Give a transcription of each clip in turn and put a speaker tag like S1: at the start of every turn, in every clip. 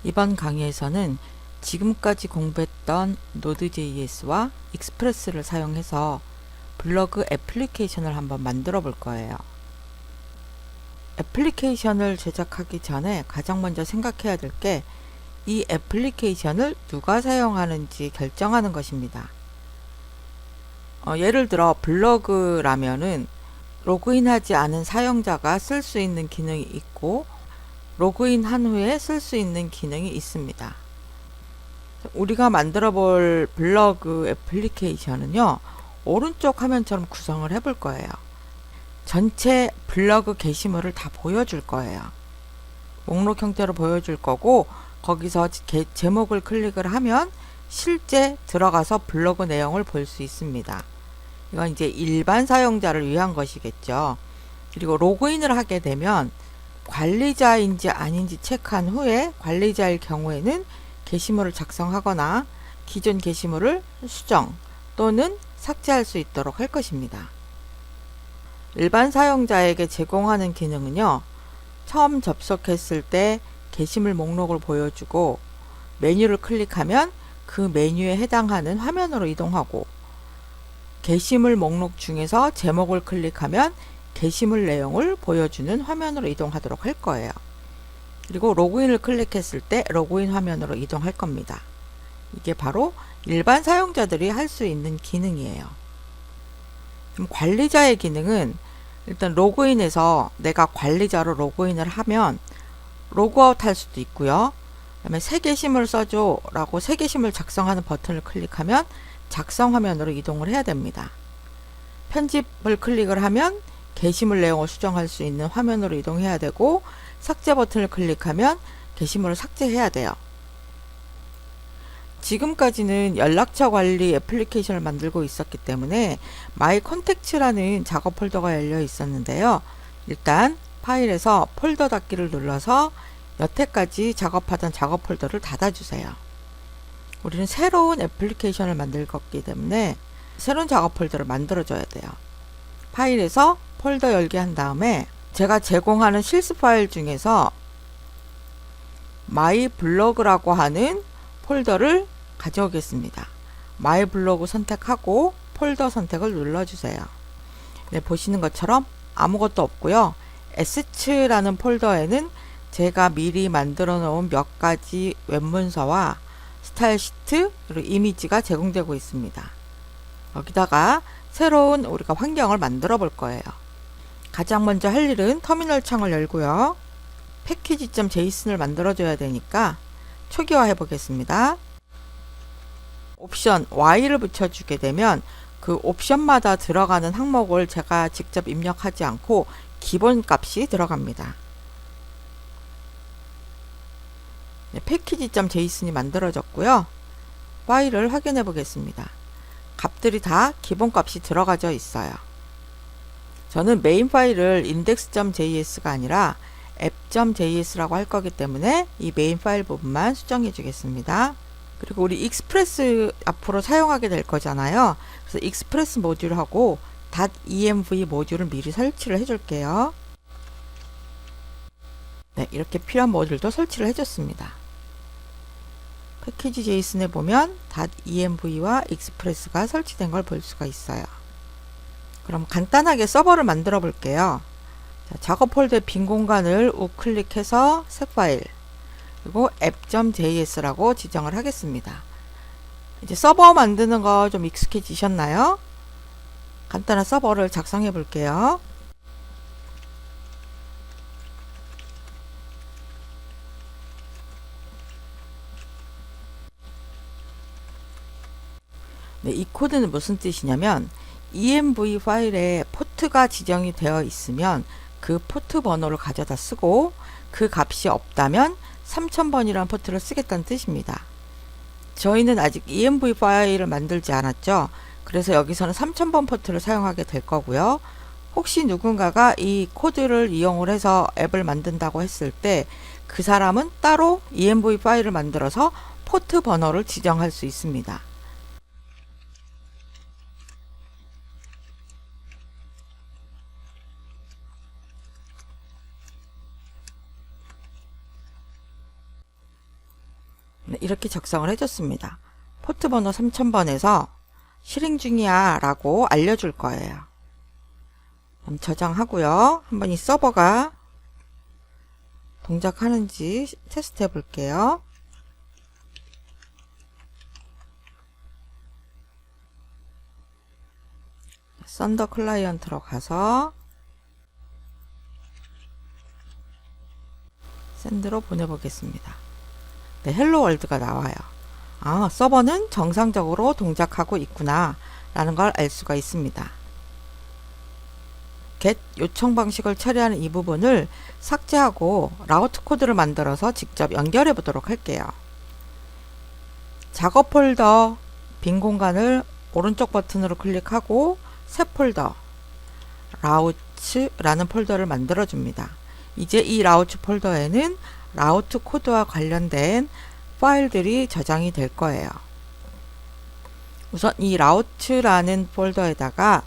S1: 이번 강의에서는 지금까지 공부했던 Node.js와 익스프레스를 사용해서 블로그 애플리케이션을 한번 만들어 볼 거예요. 애플리케이션을 제작하기 전에 가장 먼저 생각해야 될 게 이 애플리케이션을 누가 사용하는지 결정하는 것입니다. 예를 들어 블로그라면은 로그인하지 않은 사용자가 쓸 수 있는 기능이 있고 로그인한 후에 쓸 수 있는 기능이 있습니다. 우리가 만들어 볼 블로그 애플리케이션은요, 오른쪽 화면처럼 구성을 해볼 거예요. 전체 블로그 게시물을 다 보여줄 거예요. 목록 형태로 보여줄 거고, 거기서 제목을 클릭을 하면 실제 들어가서 블로그 내용을 볼 수 있습니다. 이건 이제 일반 사용자를 위한 것이겠죠. 그리고 로그인을 하게 되면 관리자인지 아닌지 체크한 후에 관리자일 경우에는 게시물을 작성하거나 기존 게시물을 수정 또는 삭제할 수 있도록 할 것입니다. 일반 사용자에게 제공하는 기능은요, 처음 접속했을 때 게시물 목록을 보여주고 메뉴를 클릭하면 그 메뉴에 해당하는 화면으로 이동하고 게시물 목록 중에서 제목을 클릭하면 게시물 내용을 보여주는 화면으로 이동하도록 할 거예요. 그리고 로그인을 클릭했을 때 로그인 화면으로 이동할 겁니다. 이게 바로 일반 사용자들이 할 수 있는 기능이에요. 그럼 관리자의 기능은 일단 로그인해서 내가 관리자로 로그인을 하면 로그아웃 할 수도 있고요. 그다음에 새 게시물 써줘 라고 새 게시물 작성하는 버튼을 클릭하면 작성 화면으로 이동을 해야 됩니다. 편집을 클릭을 하면 게시물 내용을 수정할 수 있는 화면으로 이동해야 되고 삭제 버튼을 클릭하면 게시물을 삭제해야 돼요. 지금까지는 연락처 관리 애플리케이션을 만들고 있었기 때문에 마이 컨택츠라는 작업 폴더가 열려 있었는데요. 일단 파일에서 폴더 닫기를 눌러서 여태까지 작업하던 작업 폴더를 닫아주세요. 우리는 새로운 애플리케이션을 만들 거기 때문에 새로운 작업 폴더를 만들어줘야 돼요. 파일에서 폴더 열기 한 다음에 제가 제공하는 실습 파일 중에서 마이 블로그라고 하는 폴더를 가져오겠습니다. 마이 블로그 선택하고 폴더 선택을 눌러주세요. 네, 보시는 것처럼 아무것도 없고요. s라는 폴더에는 제가 미리 만들어 놓은 몇 가지 웹문서와 스타일 시트 그리고 이미지가 제공되고 있습니다. 여기다가 새로운 우리가 환경을 만들어 볼 거예요. 가장 먼저 할 일은 터미널 창을 열고요. 패키지.json을 만들어 줘야 되니까 초기화 해 보겠습니다. 옵션 Y를 붙여주게 되면 그 옵션마다 들어가는 항목을 제가 직접 입력하지 않고 기본 값이 들어갑니다. 네, 패키지.json이 만들어졌고요. 파일을 확인해 보겠습니다. 값들이 다 기본 값이 들어가져 있어요. 저는 메인 파일을 index.js가 아니라 app.js라고 할 거기 때문에 이 메인 파일 부분만 수정해 주겠습니다. 그리고 우리 익스프레스 앞으로 사용하게 될 거잖아요. 그래서 익스프레스 모듈하고 .env 모듈을 미리 설치를 해 줄게요. 네, 이렇게 필요한 모듈도 설치를 해줬습니다. 패키지 JSON에 보면 .env와 익스프레스가 설치된 걸 볼 수가 있어요. 그럼 간단하게 서버를 만들어 볼게요. 자, 작업 폴더의 빈 공간을 우클릭해서 새 파일 그리고 app.js라고 지정을 하겠습니다. 이제 서버 만드는 거 좀 익숙해지셨나요? 간단한 서버를 작성해 볼게요. 네, 이 코드는 무슨 뜻이냐면 env 파일에 포트가 지정이 되어 있으면 그 포트 번호를 가져다 쓰고 그 값이 없다면 3000번이라는 포트를 쓰겠다는 뜻입니다. 저희는 아직 env 파일을 만들지 않았죠. 그래서 여기서는 3000번 포트를 사용하게 될 거고요. 혹시 누군가가 이 코드를 이용을 해서 앱을 만든다고 했을 때 그 사람은 따로 env 파일을 만들어서 포트 번호를 지정할 수 있습니다. 네, 이렇게 작성을 해줬습니다. 포트 번호 3000번에서 실행 중이야 라고 알려줄 거예요. 그럼 저장하고요. 한번 이 서버가 동작하는지 테스트 해 볼게요. 썬더 클라이언트로 가서 샌드로 보내보겠습니다. 네, 헬로 월드가 나와요. 아, 서버는 정상적으로 동작하고 있구나 라는 걸 알 수가 있습니다. get 요청 방식을 처리하는 이 부분을 삭제하고 라우트 코드를 만들어서 직접 연결해 보도록 할게요. 작업 폴더 빈 공간을 오른쪽 버튼으로 클릭하고 새 폴더 라우츠라는 폴더를 만들어 줍니다. 이제 이 라우츠 폴더에는 라우트 코드와 관련된 파일들이 저장이 될 거예요. 우선 이 라우츠라는 폴더에다가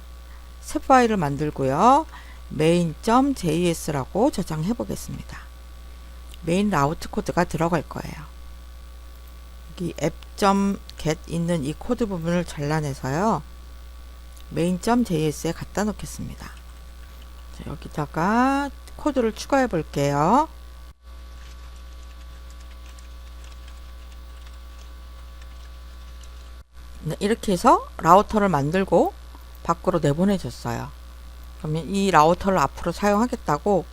S1: 새 파일을 만들고요. main.js라고 저장해 보겠습니다. 메인 라우트 코드가 들어갈 거예요. 여기 app.get 있는 이 코드 부분을 잘라내서요. main.js에 갖다 놓겠습니다. 자, 여기다가 코드를 추가해 볼게요. 네, 이렇게 해서 라우터를 만들고 밖으로 내보내줬어요. 그러면 이 라우터를 앞으로 사용하겠다고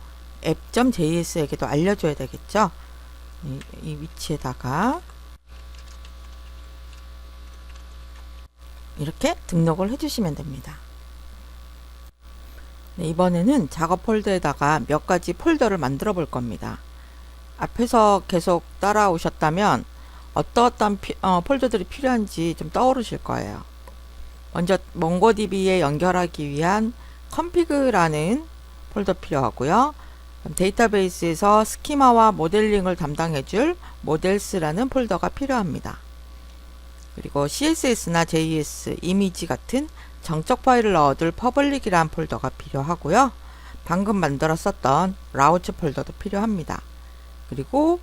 S1: app.js에게도 알려줘야 되겠죠. 이 위치에다가 이렇게 등록을 해주시면 됩니다. 네, 이번에는 작업 폴더에다가 몇 가지 폴더를 만들어 볼 겁니다. 앞에서 계속 따라오셨다면 어떠한 폴더들이 필요한지 좀 떠오르실 거예요. 먼저 몽고DB에 연결하기 위한 config라는 폴더 필요하고요. 데이터베이스에서 스키마와 모델링을 담당해줄 models라는 폴더가 필요합니다. 그리고 CSS나 JS, 이미지 같은 정적 파일을 넣어둘 퍼블릭이라는 폴더가 필요하고요. 방금 만들었었던 라우츠 폴더도 필요합니다. 그리고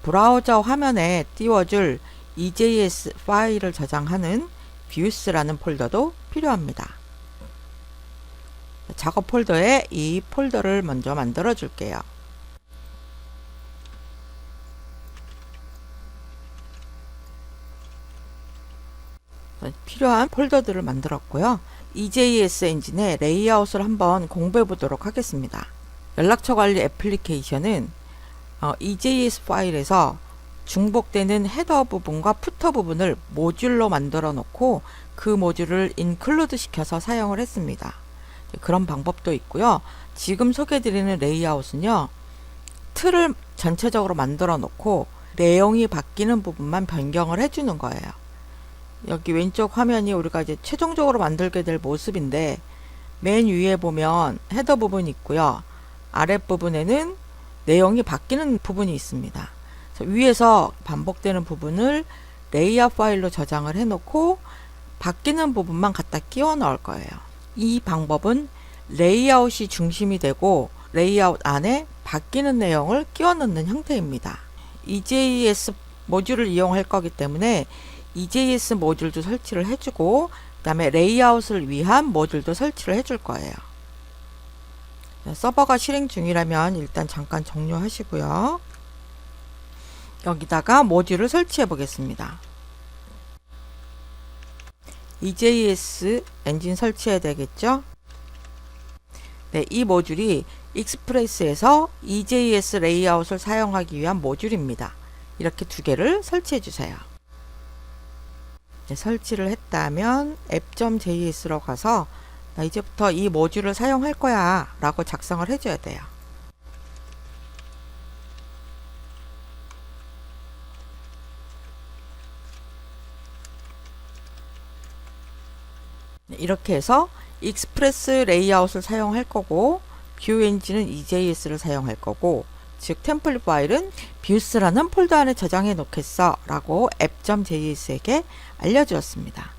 S1: 브라우저 화면에 띄워줄 EJS 파일을 저장하는 views라는 폴더도 필요합니다. 작업 폴더에 이 폴더를 먼저 만들어 줄게요. 필요한 폴더들을 만들었고요. EJS 엔진의 레이아웃을 한번 공부해 보도록 하겠습니다. 연락처 관리 애플리케이션은 EJS 파일에서 중복되는 헤더 부분과 푸터 부분을 모듈로 만들어 놓고 그 모듈을 인클루드 시켜서 사용을 했습니다. 그런 방법도 있고요. 지금 소개해드리는 레이아웃은요. 틀을 전체적으로 만들어 놓고 내용이 바뀌는 부분만 변경을 해주는 거예요. 여기 왼쪽 화면이 우리가 이제 최종적으로 만들게 될 모습인데 맨 위에 보면 헤더 부분이 있고요. 아랫부분에는 내용이 바뀌는 부분이 있습니다. 위에서 반복되는 부분을 레이아웃 파일로 저장을 해놓고 바뀌는 부분만 갖다 끼워 넣을 거예요. 이 방법은 레이아웃이 중심이 되고 레이아웃 안에 바뀌는 내용을 끼워 넣는 형태입니다. EJS 모듈을 이용할 거기 때문에 EJS 모듈도 설치를 해주고 그 다음에 레이아웃을 위한 모듈도 설치를 해줄 거예요. 서버가 실행 중이라면 일단 잠깐 종료하시고요. 여기다가 모듈을 설치해 보겠습니다. EJS 엔진 설치해야 되겠죠? 네, 이 모듈이 익스프레스에서 EJS 레이아웃을 사용하기 위한 모듈입니다. 이렇게 두 개를 설치해 주세요. 네, 설치를 했다면 app.js로 가서 나 이제부터 이 모듈을 사용할 거야 라고 작성을 해줘야 돼요. 네, 이렇게 해서 익스프레스 레이아웃을 사용할 거고 뷰 엔진은 EJS를 사용할 거고 즉 템플릿 파일은 views라는 폴더 안에 저장해 놓겠어 라고 app.js에게 알려주었습니다.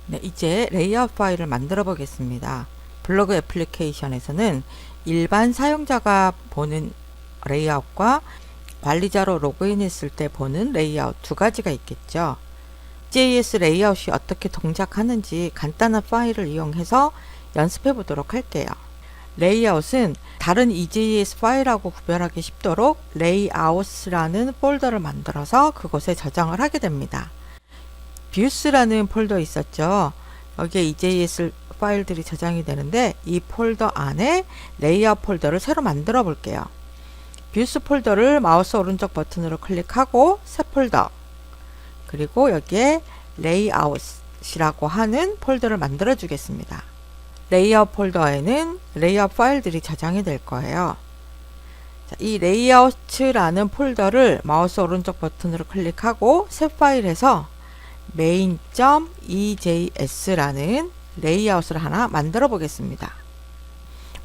S1: 네, 이제 레이아웃 파일을 만들어 보겠습니다. 블로그 애플리케이션에서는 일반 사용자가 보는 레이아웃과 관리자로 로그인했을 때 보는 레이아웃 두 가지가 있겠죠. EJS 레이아웃이 어떻게 동작하는지 간단한 파일을 이용해서 연습해 보도록 할게요. 레이아웃은 다른 EJS 파일하고 구별하기 쉽도록 레이아웃이라는 폴더를 만들어서 그곳에 저장을 하게 됩니다. 뷰스라는 폴더 있었죠. 여기에 EJS 파일들이 저장이 되는데 이 폴더 안에 레이아웃 폴더를 새로 만들어 볼게요. 뷰스 폴더를 마우스 오른쪽 버튼으로 클릭하고 새 폴더, 그리고 여기에 레이아웃이라고 하는 폴더를 만들어 주겠습니다. 레이아웃 폴더에는 레이아웃 파일들이 저장이 될 거예요. 자, 이 레이아웃이라는 폴더를 마우스 오른쪽 버튼으로 클릭하고 새 파일에서 main.ejs라는 레이아웃을 하나 만들어 보겠습니다.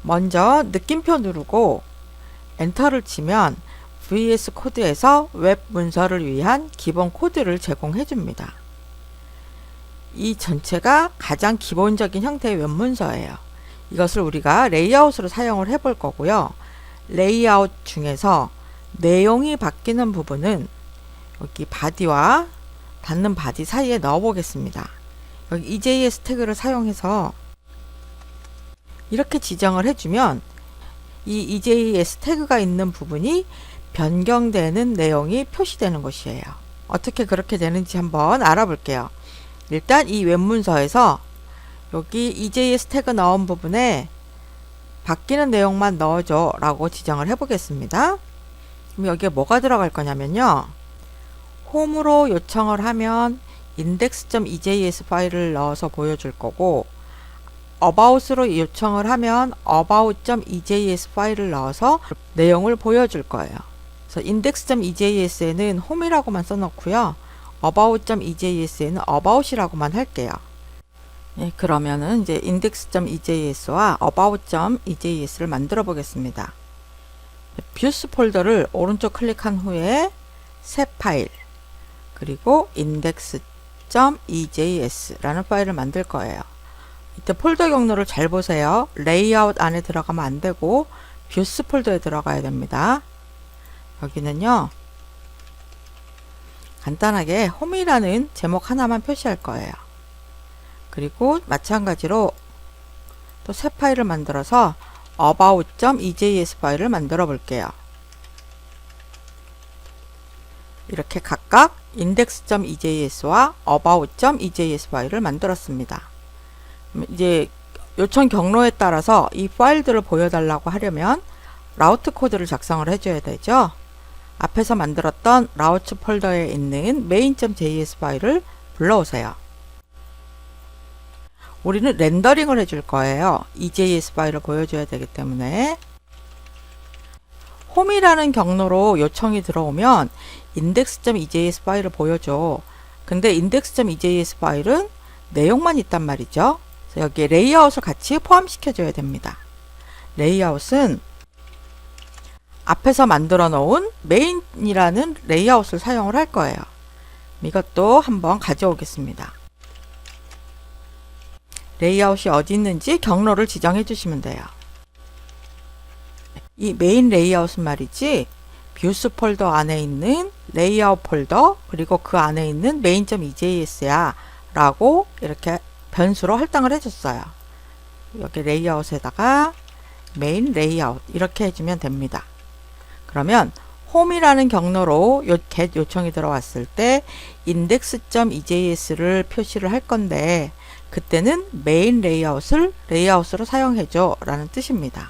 S1: 먼저 느낌표 누르고 엔터를 치면 VS 코드에서 웹 문서를 위한 기본 코드를 제공해 줍니다. 이 전체가 가장 기본적인 형태의 웹 문서예요. 이것을 우리가 레이아웃으로 사용을 해 볼 거고요. 레이아웃 중에서 내용이 바뀌는 부분은 여기 바디와 닫는 바디 사이에 넣어 보겠습니다. 여기 EJS 태그를 사용해서 이렇게 지정을 해주면 이 EJS 태그가 있는 부분이 변경되는 내용이 표시되는 것이에요. 어떻게 그렇게 되는지 한번 알아볼게요. 일단 이 웹문서에서 여기 EJS 태그 넣은 부분에 바뀌는 내용만 넣어줘 라고 지정을 해 보겠습니다. 그럼 여기에 뭐가 들어갈 거냐면요. 홈으로 요청을 하면 index.ejs 파일을 넣어서 보여줄 거고, about으로 요청을 하면 about.ejs 파일을 넣어서 내용을 보여줄 거예요. 그래서 index.ejs에는 홈이라고만 써놓고요. about.ejs에는 about이라고만 할게요. 예, 그러면은 이제 index.ejs와 about.ejs를 만들어 보겠습니다. 뷰스 폴더를 오른쪽 클릭한 후에 새 파일, 그리고 index.ejs라는 파일을 만들 거예요. 이때 폴더 경로를 잘 보세요. 레이아웃 안에 들어가면 안 되고 뷰스 폴더에 들어가야 됩니다. 여기는요, 간단하게 홈이라는 제목 하나만 표시할 거예요. 그리고 마찬가지로 또 새 파일을 만들어서 about.ejs 파일을 만들어 볼게요. 이렇게 각각 index.ejs와 about.ejs 파일을 만들었습니다. 이제 요청 경로에 따라서 이 파일들을 보여달라고 하려면 라우트 코드를 작성을 해줘야 되죠. 앞에서 만들었던 라우트 폴더에 있는 main.js 파일을 불러오세요. 우리는 렌더링을 해줄 거예요. EJS 파일을 보여줘야 되기 때문에 홈이라는 경로로 요청이 들어오면 index.ejs 파일을 보여줘. 근데 index.ejs 파일은 내용만 있단 말이죠. 그래서 여기에 레이아웃을 같이 포함시켜 줘야 됩니다. 레이아웃은 앞에서 만들어 놓은 main이라는 레이아웃을 사용을 할 거예요. 이것도 한번 가져오겠습니다. 레이아웃이 어디 있는지 경로를 지정해 주시면 돼요. 이 메인 레이아웃은 말이지, 뷰스 폴더 안에 있는 레이아웃 폴더, 그리고 그 안에 있는 main.ejs야 라고 이렇게 변수로 할당을 해줬어요. 여기 레이아웃에다가 메인 레이아웃 이렇게 해주면 됩니다. 그러면 홈이라는 경로로 get 요청이 들어왔을 때 index.ejs를 표시를 할 건데, 그때는 메인 레이아웃을 레이아웃으로 사용해줘 라는 뜻입니다.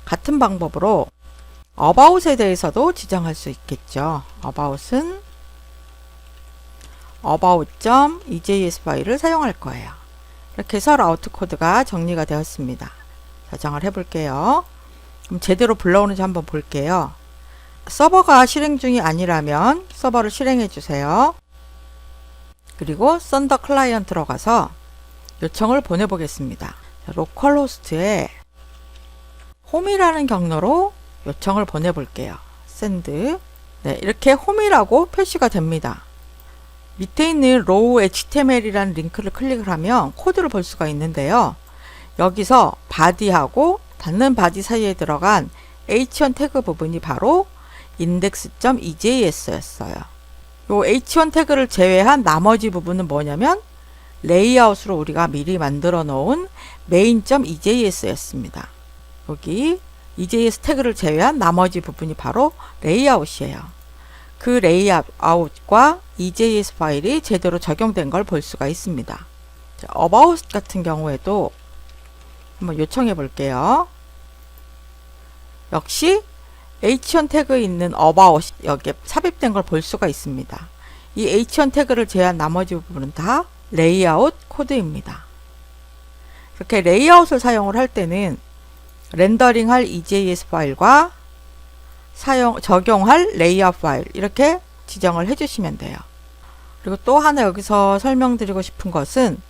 S1: 같은 방법으로 about에 대해서도 지정할 수 있겠죠. about은 about.ejs 파일을 사용할 거예요. 이렇게 해서 라우트 코드가 정리가 되었습니다. 저장을 해 볼게요. 그럼 제대로 불러오는지 한번 볼게요. 서버가 실행 중이 아니라면 서버를 실행해 주세요. 그리고 썬더 클라이언트로 가서 요청을 보내보겠습니다. 로컬호스트에 홈이라는 경로로 요청을 보내볼게요. send. 네, 이렇게 홈이라고 표시가 됩니다. 밑에 있는 row html이라는 링크를 클릭을 하면 코드를 볼 수가 있는데요. 여기서 body하고 닫는 바디 사이에 들어간 h1 태그 부분이 바로 index.ejs였어요. 요 h1 태그를 제외한 나머지 부분은 뭐냐면 레이아웃으로 우리가 미리 만들어 놓은 main.ejs였습니다. 여기 EJS 태그를 제외한 나머지 부분이 바로 레이아웃이에요. 그 레이아웃과 EJS 파일이 제대로 적용된 걸 볼 수가 있습니다. 자, about 같은 경우에도 한번 요청해 볼게요. 역시 h1 태그에 있는 about이 여기에 삽입된 걸 볼 수가 있습니다. 이 h1 태그를 제외한 나머지 부분은 다 레이아웃 코드입니다. 이렇게 레이아웃을 사용을 할 때는 렌더링할 EJS 파일과 적용할 레이아웃 파일 이렇게 지정을 해주시면 돼요. 그리고 또 하나 여기서 설명드리고 싶은 것은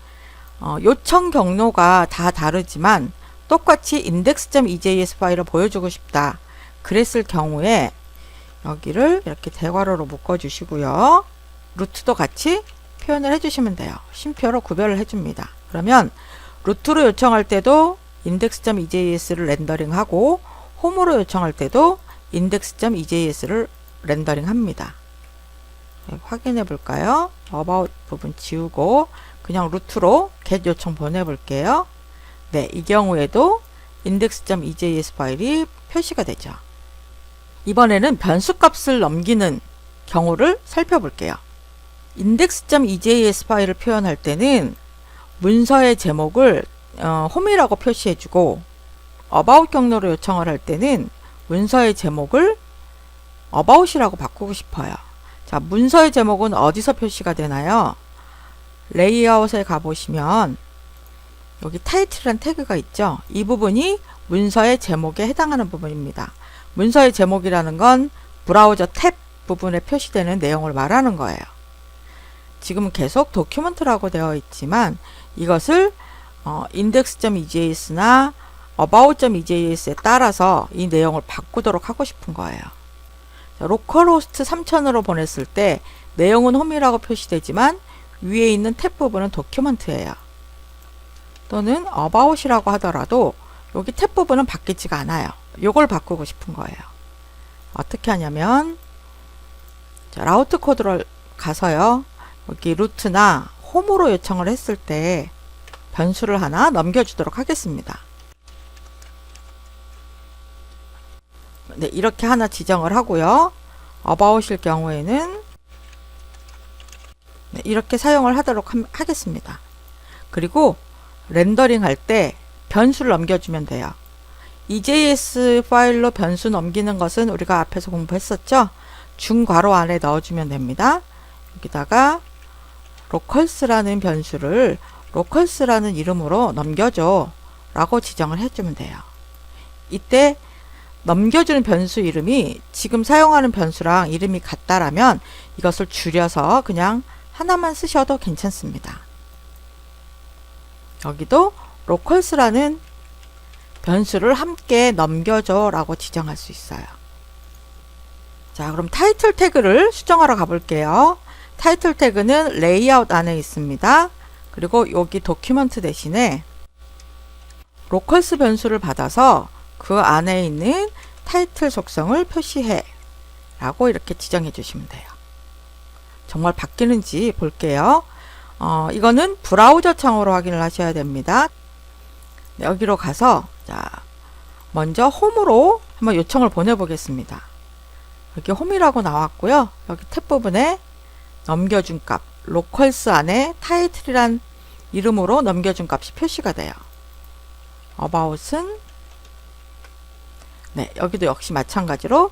S1: 요청 경로가 다 다르지만 똑같이 index.ejs 파일을 보여주고 싶다. 그랬을 경우에 여기를 이렇게 대괄호로 묶어주시고요. 루트도 같이 표현을 해주시면 돼요. 쉼표로 구별을 해줍니다. 그러면 루트로 요청할 때도 index.ejs를 렌더링하고 홈으로 요청할 때도 index.ejs를 렌더링합니다. 네, 확인해 볼까요? about 부분 지우고 그냥 루트로 get 요청 보내볼게요. 네, 이 경우에도 index.ejs 파일이 표시가 되죠. 이번에는 변수값을 넘기는 경우를 살펴볼게요. index.ejs 파일을 표현할 때는 문서의 제목을 홈이라고 표시해주고 about 경로로 요청을 할 때는 문서의 제목을 about이라고 바꾸고 싶어요. 자, 문서의 제목은 어디서 표시가 되나요? 레이아웃에 가보시면 여기 타이틀이란 태그가 있죠. 이 부분이 문서의 제목에 해당하는 부분입니다. 문서의 제목이라는 건 브라우저 탭 부분에 표시되는 내용을 말하는 거예요. 지금은 계속 도큐먼트라고 되어 있지만 이것을 index.ejs나 about.ejs에 따라서 이 내용을 바꾸도록 하고 싶은 거예요. 로컬호스트 3000으로 보냈을 때 내용은 홈이라고 표시되지만 위에 있는 탭 부분은 도큐먼트예요. 또는 about이라고 하더라도 여기 탭 부분은 바뀌지가 않아요. 요걸 바꾸고 싶은 거예요. 어떻게 하냐면 자, 라우트 코드로 가서요. 여기 루트나 홈으로 요청을 했을 때 변수를 하나 넘겨주도록 하겠습니다. 네, 이렇게 하나 지정을 하고요. about일 경우에는 네, 이렇게 사용을 하도록 하겠습니다. 그리고 렌더링 할 때 변수를 넘겨주면 돼요. EJS 파일로 변수 넘기는 것은 우리가 앞에서 공부했었죠? 중괄호 안에 넣어주면 됩니다. 여기다가 locals라는 변수를 locals라는 이름으로 넘겨줘 라고 지정을 해주면 돼요. 이때 넘겨주는 변수 이름이 지금 사용하는 변수랑 이름이 같다라면 이것을 줄여서 그냥 하나만 쓰셔도 괜찮습니다. 여기도 locals라는 변수를 함께 넘겨줘 라고 지정할 수 있어요. 자, 그럼 타이틀 태그를 수정하러 가볼게요. 타이틀 태그는 레이아웃 안에 있습니다. 그리고 여기 도큐먼트 대신에 locals 변수를 받아서 그 안에 있는 타이틀 속성을 표시해 라고 이렇게 지정해 주시면 돼요. 정말 바뀌는지 볼게요. 이거는 브라우저 창으로 확인을 하셔야 됩니다. 여기로 가서 자, 먼저 홈으로 한번 요청을 보내보겠습니다. 여기 홈이라고 나왔고요. 여기 탭 부분에 넘겨준 값, locals 안에 타이틀이란 이름으로 넘겨준 값이 표시가 돼요. about은 네, 여기도 역시 마찬가지로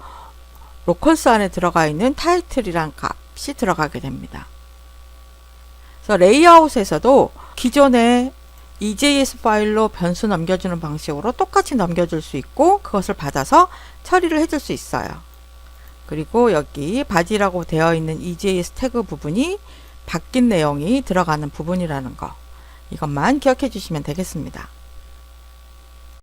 S1: locals 안에 들어가 있는 타이틀이란 값이 들어가게 됩니다. 그래서 레이아웃에서도 기존의 EJS 파일로 변수 넘겨주는 방식으로 똑같이 넘겨줄 수 있고 그것을 받아서 처리를 해줄 수 있어요. 그리고 여기 body라고 되어 있는 EJS 태그 부분이 바뀐 내용이 들어가는 부분이라는 거 이것만 기억해 주시면 되겠습니다.